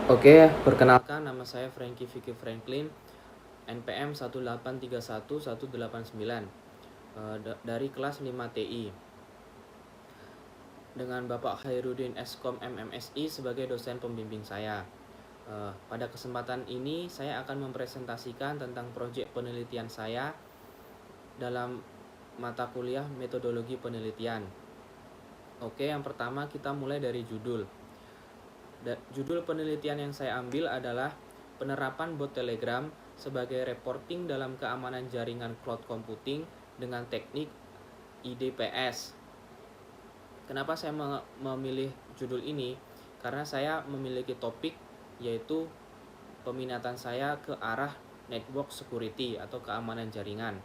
Oke, perkenalkan nama saya Frankie Vicky Franklin, NPM 1831189 dari kelas 5 TI. Dengan Bapak Khairuddin Eskom MMSI sebagai dosen pembimbing saya. Pada kesempatan ini saya akan mempresentasikan tentang proyek penelitian saya dalam mata kuliah metodologi penelitian. Oke, yang pertama kita mulai dari judul. Judul penelitian yang saya ambil adalah penerapan bot Telegram sebagai reporting dalam keamanan jaringan cloud computing dengan teknik IDPS. Kenapa saya memilih judul ini? Karena saya memiliki topik yaitu peminatan saya ke arah network security atau keamanan jaringan.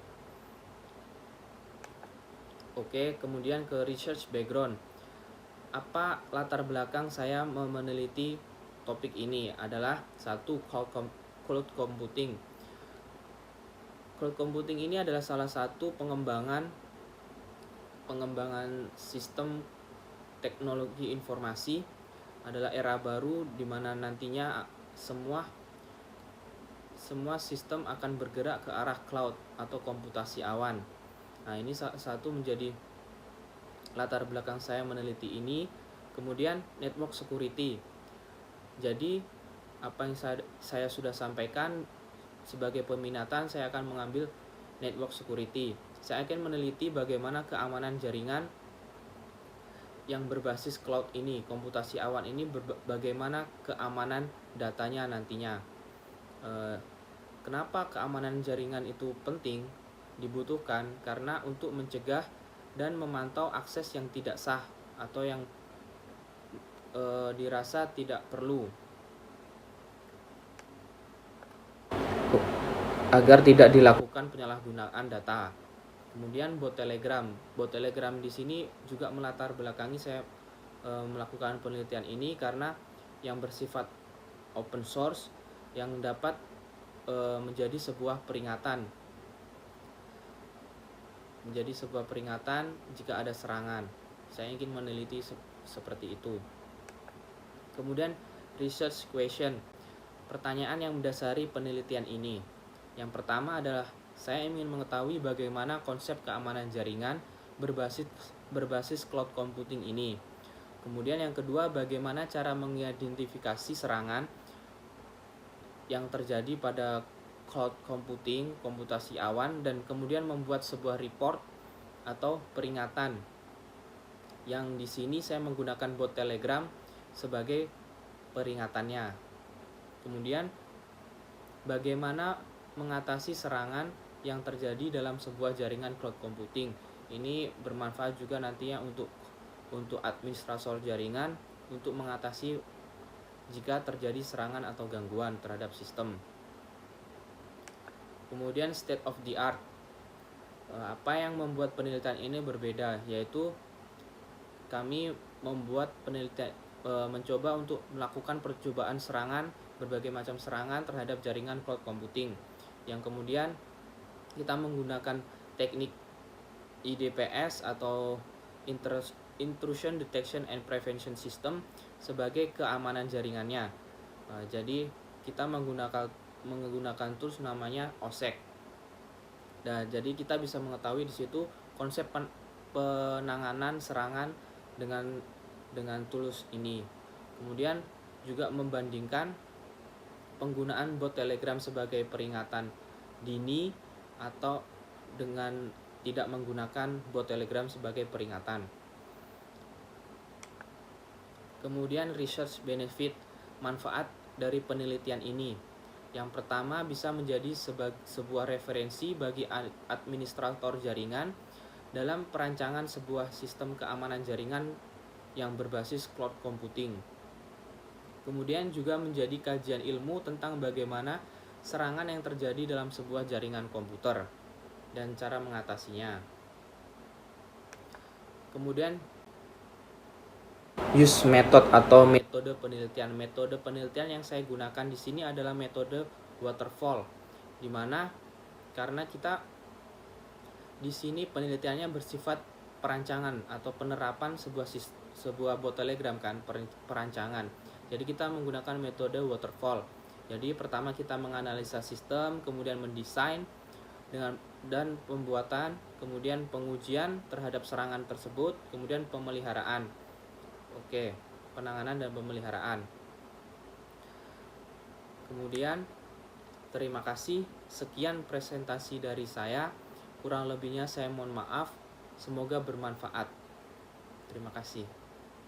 Oke, kemudian ke research background. Apa latar belakang saya meneliti topik ini adalah satu, cloud computing. Cloud computing ini adalah salah satu pengembangan sistem teknologi informasi, adalah era baru di mana nantinya semua sistem akan bergerak ke arah cloud atau komputasi awan. Nah, ini satu menjadi latar belakang saya meneliti ini. Kemudian network security. Jadi apa yang saya sudah sampaikan sebagai peminatan, saya akan mengambil network security. Saya akan meneliti bagaimana keamanan jaringan yang berbasis cloud ini, komputasi awan ini, bagaimana keamanan datanya nantinya. Kenapa keamanan jaringan itu penting, dibutuhkan? Karena untuk mencegah dan memantau akses yang tidak sah atau yang dirasa tidak perlu, agar tidak dilakukan penyalahgunaan data. Kemudian bot Telegram. Bot Telegram di sini juga melatar belakangi saya melakukan penelitian ini karena yang bersifat open source yang dapat menjadi sebuah peringatan jika ada serangan. Saya ingin meneliti seperti itu. Kemudian research question. Pertanyaan yang mendasari penelitian ini. Yang pertama adalah saya ingin mengetahui bagaimana konsep keamanan jaringan berbasis cloud computing ini. Kemudian yang kedua, bagaimana cara mengidentifikasi serangan yang terjadi pada cloud computing, komputasi awan, dan kemudian membuat sebuah report atau peringatan. Yang di sini saya menggunakan bot Telegram sebagai peringatannya. Kemudian bagaimana mengatasi serangan yang terjadi dalam sebuah jaringan cloud computing. Ini bermanfaat juga nantinya untuk administrator jaringan untuk mengatasi jika terjadi serangan atau gangguan terhadap sistem. Kemudian state of the art. Apa yang membuat penelitian ini berbeda, yaitu kami membuat penelitian mencoba untuk melakukan percobaan serangan, berbagai macam serangan terhadap jaringan cloud computing, yang kemudian kita menggunakan teknik IDPS atau Intrusion Detection and Prevention System sebagai keamanan jaringannya. Jadi kita menggunakan tools namanya OSEC. Nah, jadi kita bisa mengetahui di situ konsep penanganan serangan dengan tools ini. Kemudian juga membandingkan penggunaan bot Telegram sebagai peringatan dini atau dengan tidak menggunakan bot Telegram sebagai peringatan. Kemudian research benefit, manfaat dari penelitian ini. Yang pertama, bisa menjadi sebuah referensi bagi administrator jaringan dalam perancangan sebuah sistem keamanan jaringan yang berbasis cloud computing. Kemudian juga menjadi kajian ilmu tentang bagaimana serangan yang terjadi dalam sebuah jaringan komputer dan cara mengatasinya. Kemudian use method atau metode penelitian. Metode penelitian yang saya gunakan di sini adalah metode waterfall, di mana karena kita di sini penelitiannya bersifat perancangan atau penerapan sebuah bot Telegram kan, perancangan. Jadi kita menggunakan metode waterfall. Jadi pertama kita menganalisa sistem, kemudian mendesain dan pembuatan, kemudian pengujian terhadap serangan tersebut, kemudian pemeliharaan. Oke, penanganan dan pemeliharaan. Kemudian terima kasih, sekian presentasi dari saya. Kurang lebihnya saya mohon maaf. Semoga bermanfaat. Terima kasih.